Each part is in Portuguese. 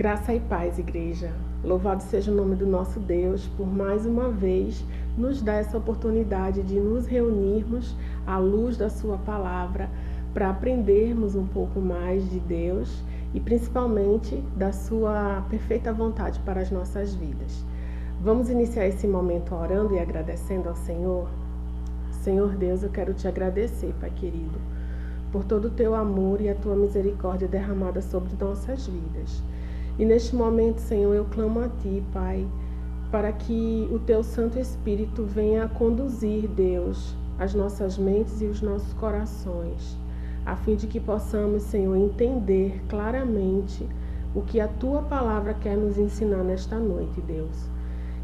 Graça e paz, igreja. Louvado seja o nome do nosso Deus por mais uma vez nos dar essa oportunidade de nos reunirmos à luz da sua palavra para aprendermos um pouco mais de Deus e principalmente da sua perfeita vontade para as nossas vidas. Vamos iniciar esse momento orando e agradecendo ao Senhor? Senhor Deus, eu quero te agradecer, Pai querido, por todo o teu amor e a tua misericórdia derramada sobre nossas vidas. E neste momento, Senhor, eu clamo a Ti, Pai, para que o Teu Santo Espírito venha conduzir, Deus, as nossas mentes e os nossos corações, a fim de que possamos, Senhor, entender claramente o que a Tua Palavra quer nos ensinar nesta noite, Deus.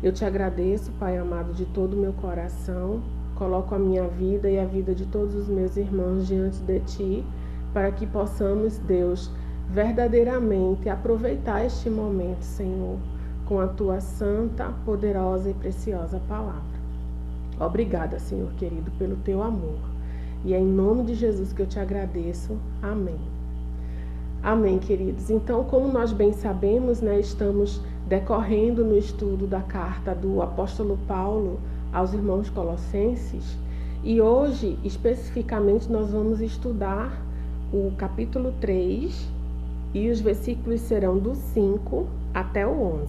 Eu te agradeço, Pai amado, de todo o meu coração, coloco a minha vida e a vida de todos os meus irmãos diante de Ti, para que possamos, Deus, verdadeiramente aproveitar este momento, Senhor, com a Tua santa, poderosa e preciosa palavra. Obrigada, Senhor querido, pelo Teu amor. E é em nome de Jesus que eu te agradeço. Amém. Amém, queridos. Então, como nós bem sabemos, estamos decorrendo no estudo da carta do apóstolo Paulo aos irmãos colossenses. E hoje, especificamente, nós vamos estudar o capítulo 3, e os versículos serão do 5 até o 11.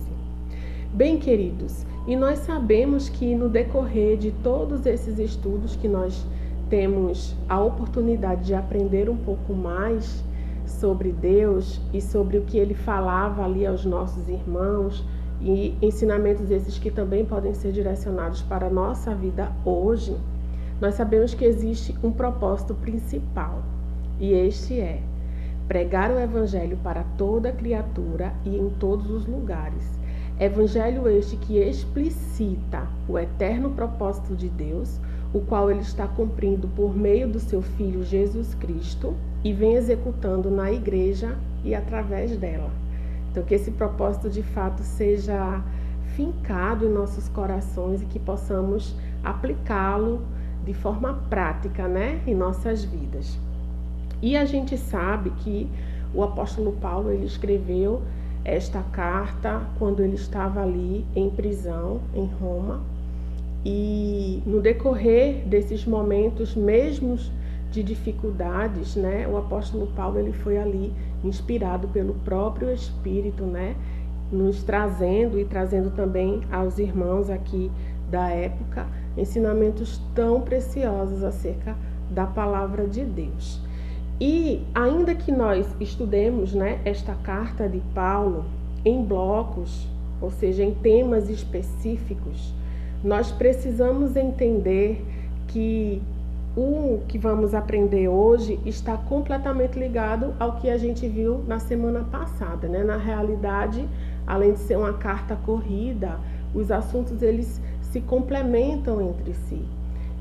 Bem, queridos, e nós sabemos que no decorrer de todos esses estudos que nós temos a oportunidade de aprender um pouco mais sobre Deus e sobre o que Ele falava ali aos nossos irmãos, e ensinamentos esses que também podem ser direcionados para a nossa vida hoje, nós sabemos que existe um propósito principal, e este é pregar o Evangelho para toda criatura e em todos os lugares. Evangelho este que explicita o eterno propósito de Deus, o qual Ele está cumprindo por meio do seu Filho Jesus Cristo e vem executando na igreja e através dela. Então, que esse propósito de fato seja fincado em nossos corações e que possamos aplicá-lo de forma prática, em nossas vidas. E a gente sabe que o apóstolo Paulo, ele escreveu esta carta quando ele estava ali em prisão, em Roma. E no decorrer desses momentos, mesmo de dificuldades, o apóstolo Paulo, ele foi ali inspirado pelo próprio Espírito, nos trazendo e trazendo também aos irmãos aqui da época ensinamentos tão preciosos acerca da palavra de Deus. E ainda que nós estudemos esta carta de Paulo em blocos, ou seja, em temas específicos, nós precisamos entender que o que vamos aprender hoje está completamente ligado ao que a gente viu na semana passada. Na realidade, além de ser uma carta corrida, os assuntos eles se complementam entre si.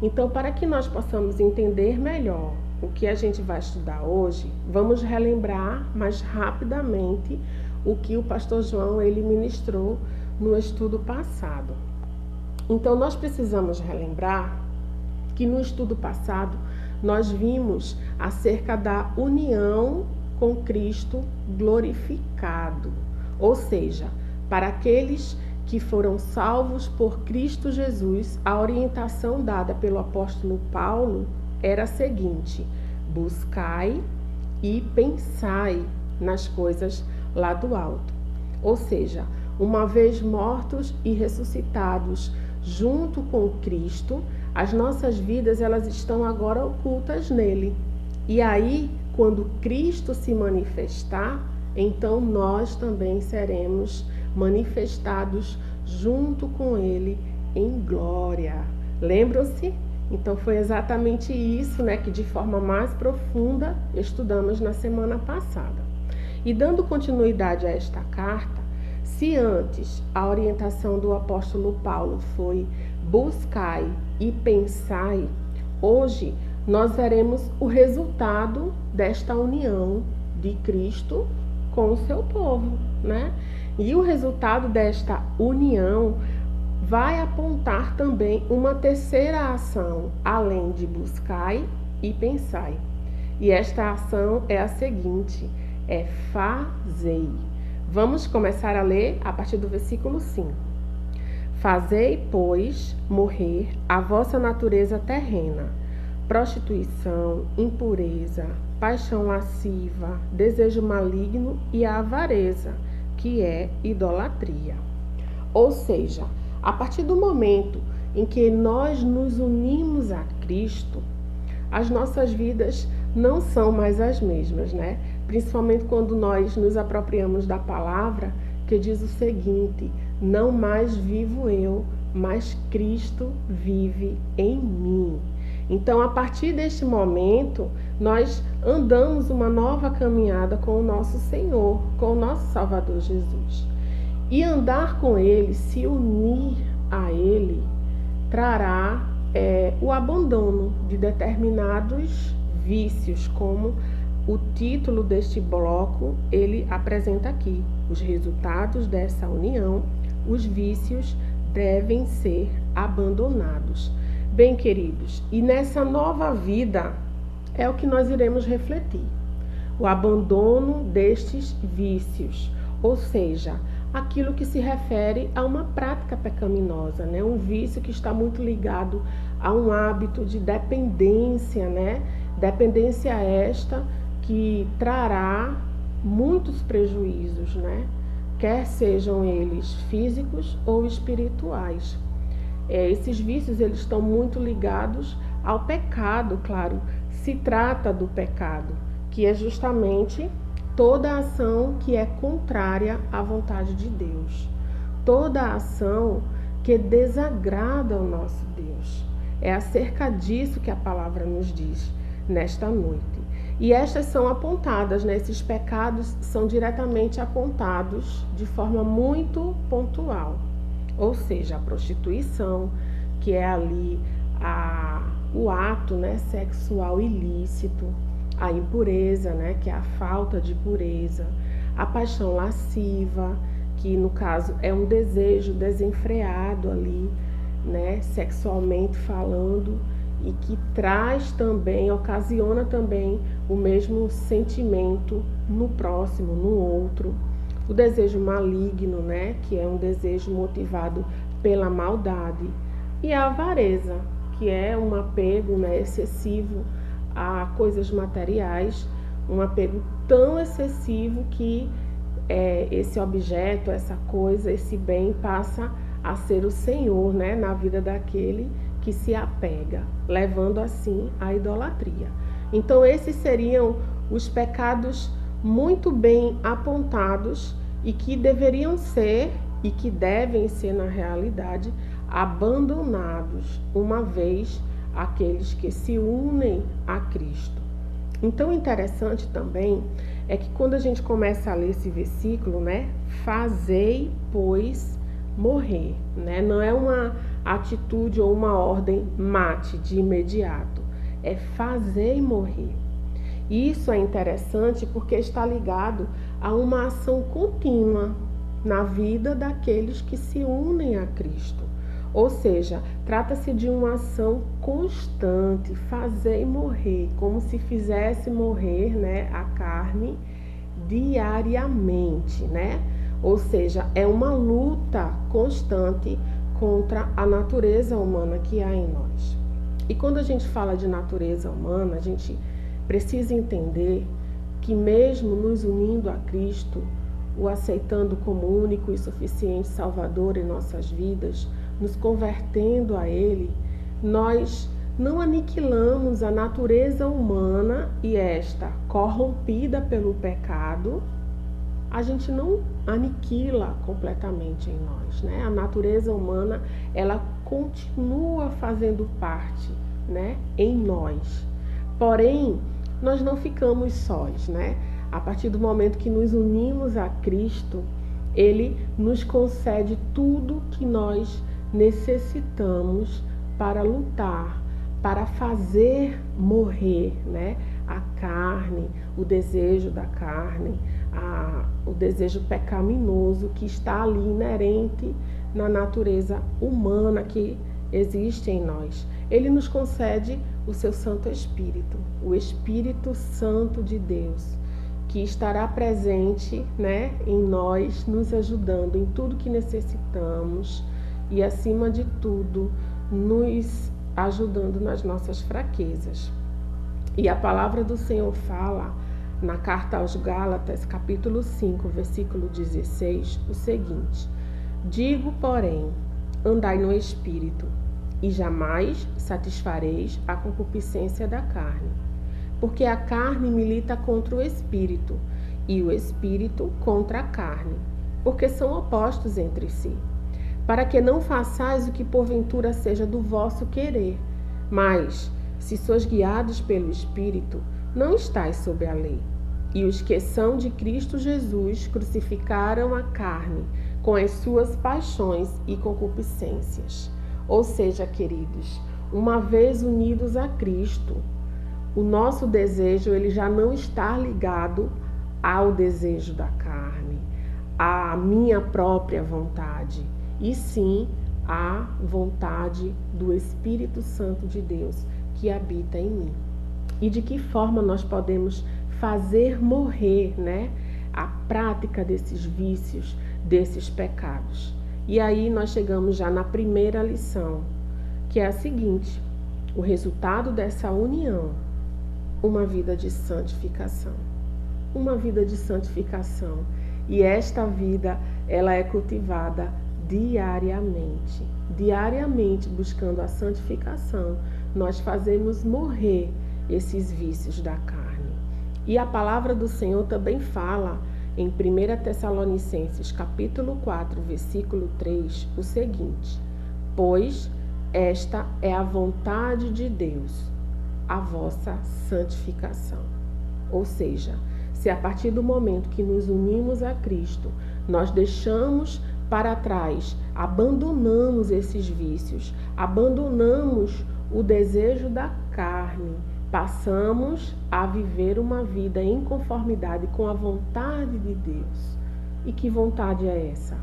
Então, para que nós possamos entender melhor o que a gente vai estudar hoje, vamos relembrar mais rapidamente o que o pastor João ele ministrou no estudo passado. Então, nós precisamos relembrar que no estudo passado nós vimos acerca da união com Cristo glorificado, ou seja, para aqueles que foram salvos por Cristo Jesus, a orientação dada pelo apóstolo Paulo era a seguinte: buscai e pensai nas coisas lá do alto. Ou seja, uma vez mortos e ressuscitados junto com Cristo, as nossas vidas elas estão agora ocultas nele. E aí, quando Cristo se manifestar, então nós também seremos manifestados junto com ele em glória. Lembram-se? Então foi exatamente isso, que de forma mais profunda estudamos na semana passada. E dando continuidade a esta carta, se antes a orientação do apóstolo Paulo foi buscai e pensai, hoje nós veremos o resultado desta união de Cristo com o seu povo, E o resultado desta união vai apontar também uma terceira ação, além de buscai e pensai. E esta ação é a seguinte: é fazei. Vamos começar a ler a partir do versículo 5. Fazei, pois, morrer a vossa natureza terrena, prostituição, impureza, paixão lasciva, desejo maligno e a avareza, que é idolatria. Ou seja, a partir do momento em que nós nos unimos a Cristo, as nossas vidas não são mais as mesmas, né? Principalmente quando nós nos apropriamos da palavra que diz o seguinte: não mais vivo eu, mas Cristo vive em mim. Então, a partir deste momento, nós andamos uma nova caminhada com o nosso Senhor, com o nosso Salvador Jesus. E andar com Ele, se unir a Ele, trará o abandono de determinados vícios, como o título deste bloco ele apresenta aqui. Os resultados dessa união, os vícios devem ser abandonados. Bem, queridos, e nessa nova vida é o que nós iremos refletir. O abandono destes vícios, ou seja, aquilo que se refere a uma prática pecaminosa, né? Um vício que está muito ligado a um hábito de dependência, né? Dependência esta que trará muitos prejuízos, né? Quer sejam eles físicos ou espirituais. Esses vícios eles estão muito ligados ao pecado, claro. Se trata do pecado, que é justamente toda ação que é contrária à vontade de Deus. Toda ação que desagrada ao nosso Deus. É acerca disso que a palavra nos diz nesta noite. E estas são apontadas, né? Esses pecados são diretamente apontados de forma muito pontual. Ou seja, a prostituição, que é ali o ato, né, sexual ilícito, a impureza, né, que é a falta de pureza, a paixão lasciva, que no caso é um desejo desenfreado ali, né, sexualmente falando, e que traz também, ocasiona também o mesmo sentimento no próximo, no outro. O desejo maligno, né, que é um desejo motivado pela maldade. E a avareza, que é um apego, né, excessivo a coisas materiais, um apego tão excessivo que esse objeto, essa coisa, esse bem passa a ser o Senhor, né, na vida daquele que se apega, levando assim à idolatria. Então esses seriam os pecados muito bem apontados e que deveriam ser e que devem ser na realidade abandonados, uma vez aqueles que se unem a Cristo. Então interessante também é que quando a gente começa a ler esse versículo, né, fazei, pois, morrer, né? Não é uma atitude ou uma ordem mate de imediato, é fazer morrer. Isso é interessante porque está ligado a uma ação contínua na vida daqueles que se unem a Cristo. Ou seja, trata-se de uma ação constante, fazer morrer, como se fizesse morrer, né, a carne diariamente, né? Ou seja, é uma luta constante contra a natureza humana que há em nós. E quando a gente fala de natureza humana, a gente precisa entender que mesmo nos unindo a Cristo, o aceitando como único e suficiente Salvador em nossas vidas, nos convertendo a Ele, nós não aniquilamos a natureza humana e esta corrompida pelo pecado, a gente não aniquila completamente em nós, né? A natureza humana, ela continua fazendo parte, né, em nós. Porém, nós não ficamos sós, né? A partir do momento que nos unimos a Cristo, Ele nos concede tudo que nós necessitamos para lutar, para fazer morrer, né, a carne, o desejo da carne, o desejo pecaminoso que está ali inerente na natureza humana que existe em nós. Ele nos concede o seu Santo Espírito, o Espírito Santo de Deus, que estará presente, né, em nós, nos ajudando em tudo que necessitamos e, acima de tudo, nos ajudando nas nossas fraquezas. E a palavra do Senhor fala na carta aos Gálatas, capítulo 5, versículo 16, o seguinte: digo, porém, andai no Espírito, e jamais satisfareis a concupiscência da carne. Porque a carne milita contra o Espírito, e o Espírito contra a carne, porque são opostos entre si, para que não façais o que porventura seja do vosso querer. Mas, se sois guiados pelo Espírito, não estáis sob a lei. E os que são de Cristo Jesus crucificaram a carne com as suas paixões e concupiscências. Ou seja, queridos, uma vez unidos a Cristo, o nosso desejo ele já não está ligado ao desejo da carne, à minha própria vontade, e sim à vontade do Espírito Santo de Deus que habita em mim. E de que forma nós podemos fazer morrer, né, a prática desses vícios, desses pecados? E aí nós chegamos já na primeira lição, que é a seguinte: o resultado dessa união, uma vida de santificação. Uma vida de santificação. E esta vida, ela é cultivada diariamente. Diariamente, buscando a santificação, nós fazemos morrer esses vícios da carne. E a palavra do Senhor também fala em 1 Tessalonicenses, capítulo 4, versículo 3, o seguinte: pois esta é a vontade de Deus, a vossa santificação. Ou seja, se a partir do momento que nos unimos a Cristo, nós deixamos para trás, abandonamos esses vícios, abandonamos o desejo da carne, passamos a viver uma vida em conformidade com a vontade de Deus. E que vontade é essa?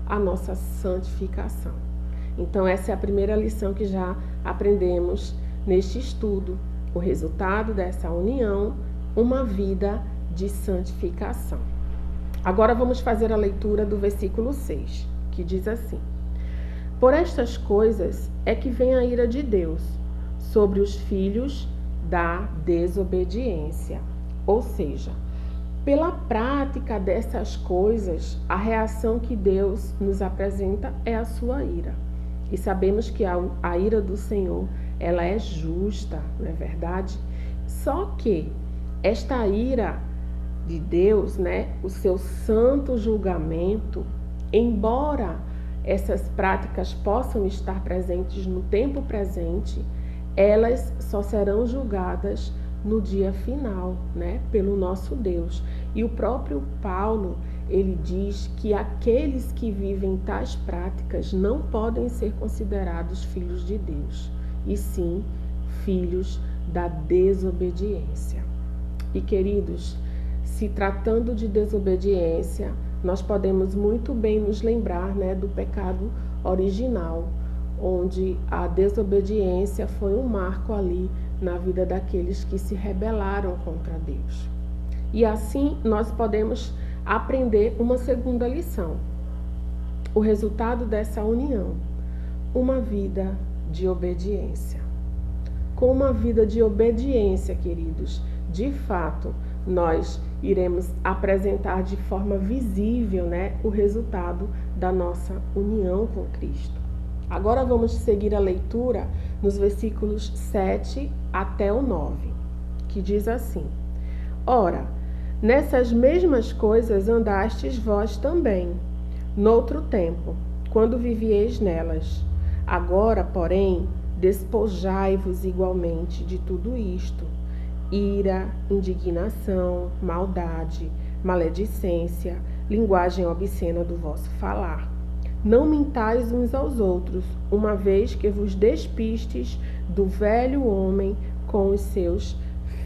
A nossa santificação. Então essa é a primeira lição que já aprendemos neste estudo, o resultado dessa união, uma vida de santificação. Agora vamos fazer a leitura do versículo 6, que diz assim: por estas coisas é que vem a ira de Deus sobre os filhos da desobediência. Ou seja, pela prática dessas coisas, a reação que Deus nos apresenta é a sua ira. E sabemos que a ira do Senhor, ela é justa, não é verdade? Só que esta ira de Deus, né, o seu santo julgamento, embora essas práticas possam estar presentes no tempo presente, elas só serão julgadas no dia final, né, pelo nosso Deus. E o próprio Paulo, ele diz que aqueles que vivem tais práticas não podem ser considerados filhos de Deus, e sim filhos da desobediência. E queridos, se tratando de desobediência, nós podemos muito bem nos lembrar, né, do pecado original, onde a desobediência foi um marco ali na vida daqueles que se rebelaram contra Deus. E assim nós podemos aprender uma segunda lição. O resultado dessa união, uma vida de obediência. Com uma vida de obediência, queridos, de fato, nós iremos apresentar de forma visível, né, o resultado da nossa união com Cristo. Agora vamos seguir a leitura nos versículos 7 até o 9, que diz assim: ora, nessas mesmas coisas andastes vós também, noutro tempo, quando vivieis nelas. Agora, porém, despojai-vos igualmente de tudo isto: ira, indignação, maldade, maledicência, linguagem obscena do vosso falar. Não mintais uns aos outros, uma vez que vos despistes do velho homem com os seus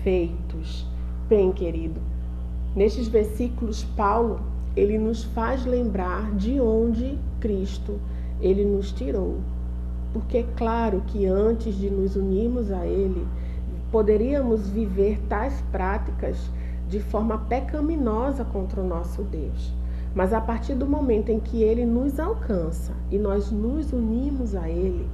feitos. Bem, querido, nestes versículos, Paulo, ele nos faz lembrar de onde Cristo, ele nos tirou. Porque é claro que antes de nos unirmos a ele, poderíamos viver tais práticas de forma pecaminosa contra o nosso Deus. Mas a partir do momento em que Ele nos alcança e nós nos unimos a Ele,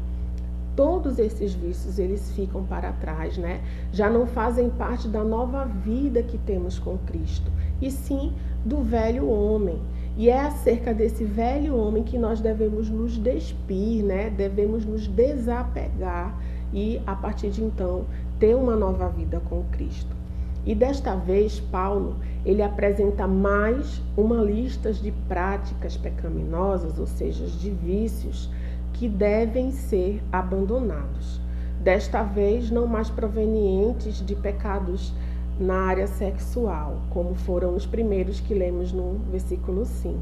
todos esses vícios eles ficam para trás, né? Já não fazem parte da nova vida que temos com Cristo, e sim do velho homem. E é acerca desse velho homem que nós devemos nos despir, né? Devemos nos desapegar e, a partir de então, ter uma nova vida com Cristo. E desta vez, Paulo, ele apresenta mais uma lista de práticas pecaminosas, ou seja, de vícios, que devem ser abandonados. Desta vez, não mais provenientes de pecados na área sexual, como foram os primeiros que lemos no versículo 5,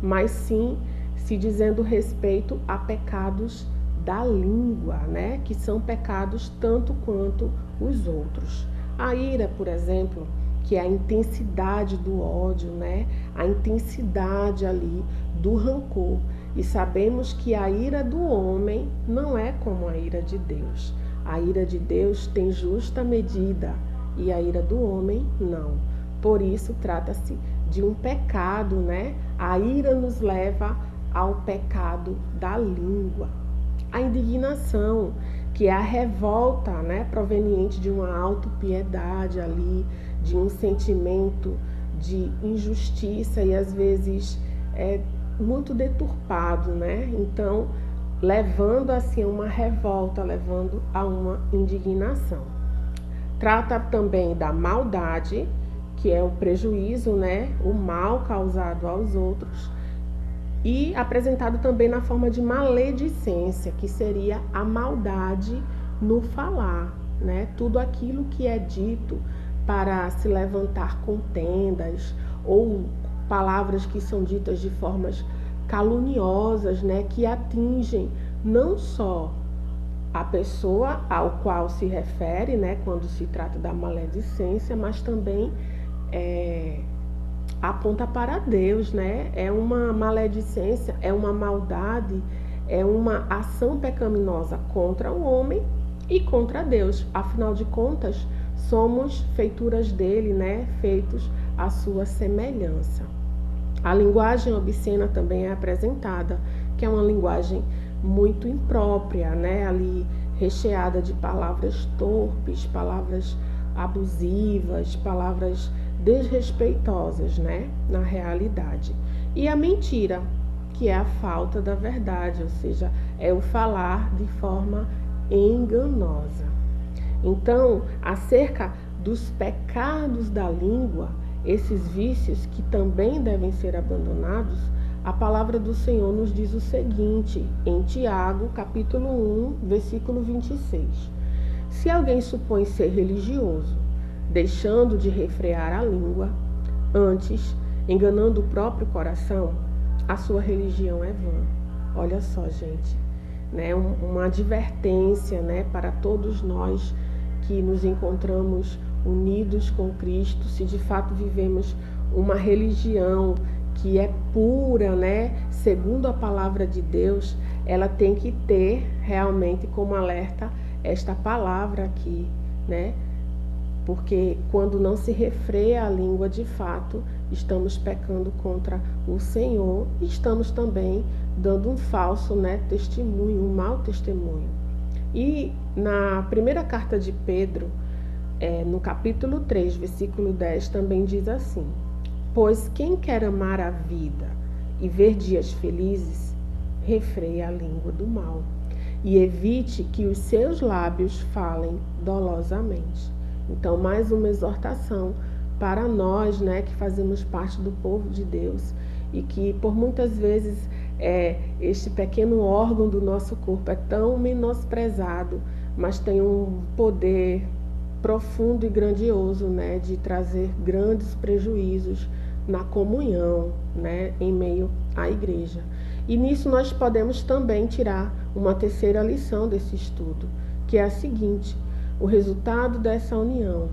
mas sim se dizendo respeito a pecados da língua, né? Que são pecados tanto quanto os outros. A ira, por exemplo, que é a intensidade do ódio, né? A intensidade ali do rancor. E sabemos que a ira do homem não é como a ira de Deus. A ira de Deus tem justa medida e a ira do homem não. Por isso trata-se de um pecado, né? A ira nos leva ao pecado da língua. A indignação, que é a revolta, né, proveniente de uma autopiedade ali, de um sentimento de injustiça e às vezes muito deturpado, né? Então, levando assim a uma revolta, levando a uma indignação. Trata também da maldade, que é o prejuízo, né, o mal causado aos outros, e apresentado também na forma de maledicência, que seria a maldade no falar, né? Tudo aquilo que é dito para se levantar contendas ou palavras que são ditas de formas caluniosas, né? Que atingem não só a pessoa ao qual se refere, né? Quando se trata da maledicência, mas também aponta para Deus, né? É uma maledicência, é uma maldade, é uma ação pecaminosa contra o homem e contra Deus. Afinal de contas, somos feituras dele, né? Feitos à sua semelhança. A linguagem obscena também é apresentada, que é uma linguagem muito imprópria, né? Ali recheada de palavras torpes, palavras abusivas, palavras desrespeitosas, né, na realidade. E a mentira, que é a falta da verdade, ou seja, é o falar de forma enganosa. Então, acerca dos pecados da língua, esses vícios que também devem ser abandonados, a palavra do Senhor nos diz o seguinte, em Tiago, capítulo 1, versículo 26. Se alguém supõe ser religioso, deixando de refrear a língua, antes enganando o próprio coração, a sua religião é vã. Olha só, gente, né? Uma advertência, né, para todos nós que nos encontramos unidos com Cristo, se de fato vivemos uma religião que é pura, né, segundo a palavra de Deus, ela tem que ter realmente como alerta esta palavra aqui, né? Porque quando não se refreia a língua, de fato, estamos pecando contra o Senhor e estamos também dando um falso, né, testemunho, um mau testemunho. E na primeira carta de Pedro, no capítulo 3, versículo 10, também diz assim: pois quem quer amar a vida e ver dias felizes, refreia a língua do mal e evite que os seus lábios falem dolosamente. Então, mais uma exortação para nós, né, que fazemos parte do povo de Deus e que por muitas vezes este pequeno órgão do nosso corpo é tão menosprezado, mas tem um poder profundo e grandioso, né, de trazer grandes prejuízos na comunhão, né, em meio à igreja. E nisso nós podemos também tirar uma terceira lição desse estudo, que é a seguinte: o resultado dessa união,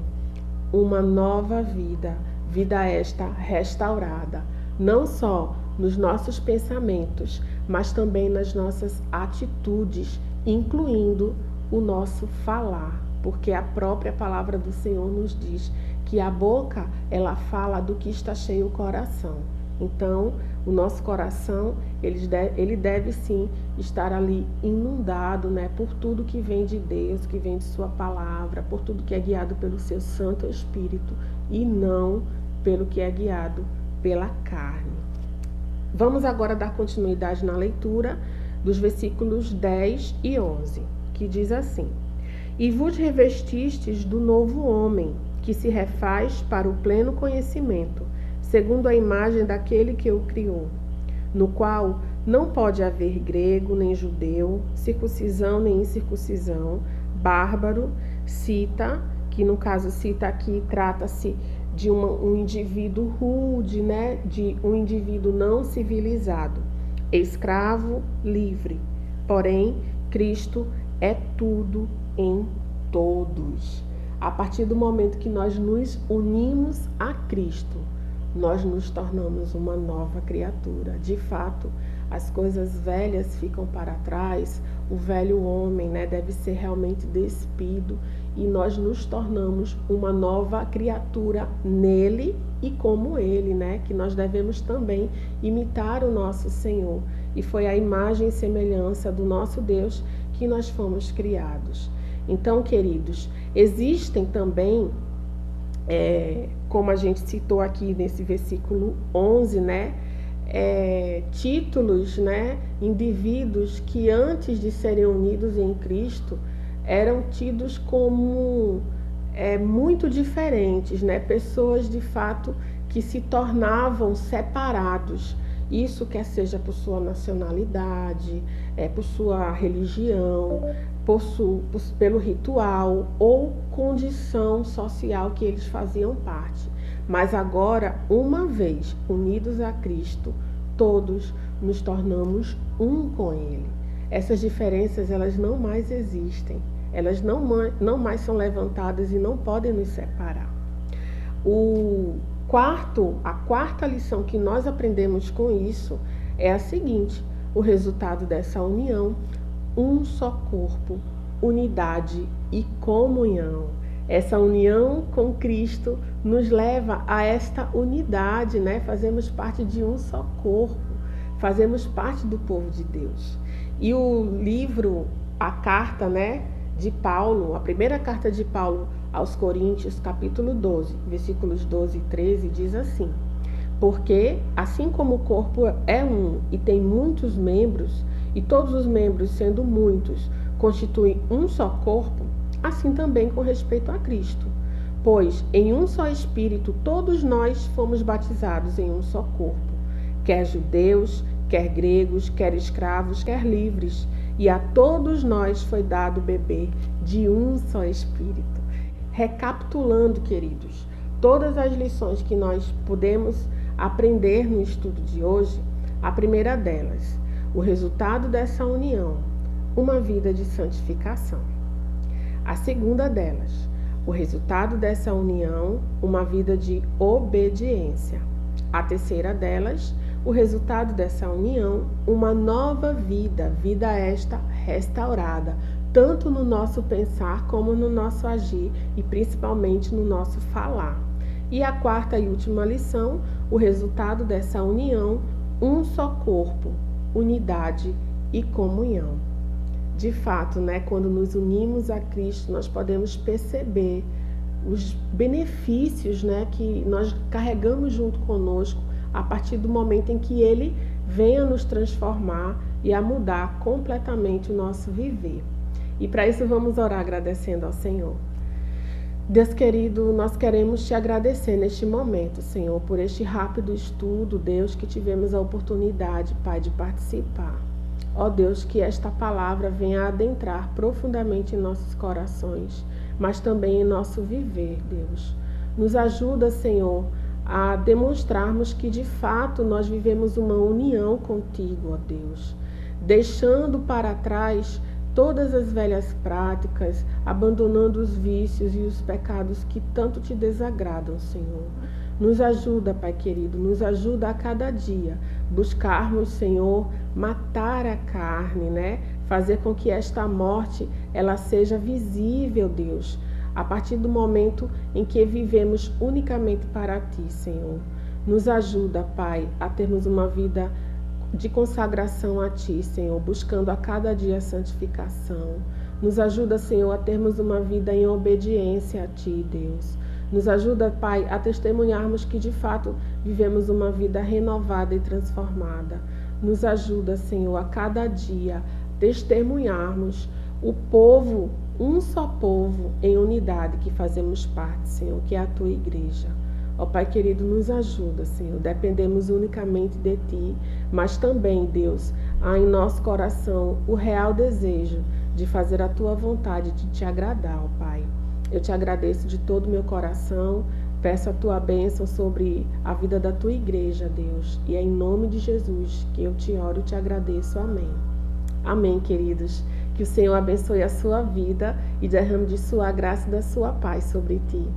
uma nova vida, vida esta restaurada, não só nos nossos pensamentos, mas também nas nossas atitudes, incluindo o nosso falar, porque a própria palavra do Senhor nos diz que a boca, ela fala do que está cheio o coração. Então, o nosso coração, ele deve sim estar ali inundado, né, por tudo que vem de Deus, que vem de sua palavra, por tudo que é guiado pelo seu Santo Espírito e não pelo que é guiado pela carne. Vamos agora dar continuidade na leitura dos versículos 10 e 11, que diz assim: E vos revestistes do novo homem, que se refaz para o pleno conhecimento, segundo a imagem daquele que o criou, no qual não pode haver grego nem judeu, circuncisão nem incircuncisão, bárbaro, cita, que no caso cita aqui trata-se de um indivíduo rude, né? De um indivíduo não civilizado, escravo, livre. Porém, Cristo é tudo em todos. A partir do momento que nós nos unimos a Cristo, nós nos tornamos uma nova criatura. De fato, as coisas velhas ficam para trás, o velho homem, né, deve ser realmente despido e nós nos tornamos uma nova criatura nele e como ele, né, que nós devemos também imitar o nosso Senhor. E foi a imagem e semelhança do nosso Deus que nós fomos criados. Então, queridos, existem também, como a gente citou aqui nesse versículo 11, né, títulos, né, indivíduos que antes de serem unidos em Cristo eram tidos como muito diferentes, né, pessoas de fato que se tornavam separados. Isso quer seja por sua nacionalidade, por sua religião, pelo ritual ou condição social que eles faziam parte. Mas agora, uma vez unidos a Cristo, todos nos tornamos um com Ele. Essas diferenças, elas não mais existem. Elas não mais são levantadas e não podem nos separar. A quarta lição que nós aprendemos com isso é a seguinte: o resultado dessa união, um só corpo, unidade e comunhão. Essa união com Cristo nos leva a esta unidade, né? Fazemos parte de um só corpo, fazemos parte do povo de Deus. E o livro, a carta, né, de Paulo, a primeira carta de Paulo aos Coríntios, capítulo 12, versículos 12 e 13, diz assim: Porque, assim como o corpo é um e tem muitos membros, e todos os membros, sendo muitos, constituem um só corpo, assim também com respeito a Cristo. Pois, em um só Espírito, todos nós fomos batizados em um só corpo, quer judeus, quer gregos, quer escravos, quer livres, e a todos nós foi dado beber de um só Espírito. Recapitulando, queridos, todas as lições que nós podemos aprender no estudo de hoje, a primeira delas, o resultado dessa união, uma vida de santificação. A segunda delas, o resultado dessa união, uma vida de obediência. A terceira delas, o resultado dessa união, uma nova vida, vida esta restaurada, tanto no nosso pensar como no nosso agir e principalmente no nosso falar. E a quarta e última lição, o resultado dessa união, um só corpo, unidade e comunhão. De fato, né, quando nos unimos a Cristo, nós podemos perceber os benefícios, né, que nós carregamos junto conosco a partir do momento em que Ele venha nos transformar e a mudar completamente o nosso viver. E para isso vamos orar agradecendo ao Senhor. Deus querido, nós queremos te agradecer neste momento, Senhor, por este rápido estudo, Deus, que tivemos a oportunidade, Pai, de participar. Ó Deus, que esta palavra venha adentrar profundamente em nossos corações, mas também em nosso viver, Deus. Nos ajuda, Senhor, a demonstrarmos que de fato nós vivemos uma união contigo, ó Deus, deixando para trás todas as velhas práticas, abandonando os vícios e os pecados que tanto te desagradam, Senhor. Nos ajuda, Pai querido, nos ajuda a cada dia buscarmos, Senhor, matar a carne, né? Fazer com que esta morte ela seja visível, Deus, a partir do momento em que vivemos unicamente para Ti, Senhor. Nos ajuda, Pai, a termos uma vida de consagração a Ti, Senhor, buscando a cada dia a santificação. Nos ajuda, Senhor, a termos uma vida em obediência a Ti, Deus. Nos ajuda, Pai, a testemunharmos que de fato vivemos uma vida renovada e transformada. Nos ajuda, Senhor, a cada dia testemunharmos o povo, um só povo em unidade que fazemos parte, Senhor, que é a Tua igreja. Ó Pai querido, nos ajuda, Senhor. Dependemos unicamente de Ti, mas também, Deus, há em nosso coração o real desejo de fazer a Tua vontade, de Te agradar, ó Pai. Eu Te agradeço de todo o meu coração, peço a Tua bênção sobre a vida da Tua igreja, Deus. E é em nome de Jesus que eu Te oro e Te agradeço. Amém. Amém, queridos. Que o Senhor abençoe a sua vida e derrame de sua graça e da sua paz sobre ti.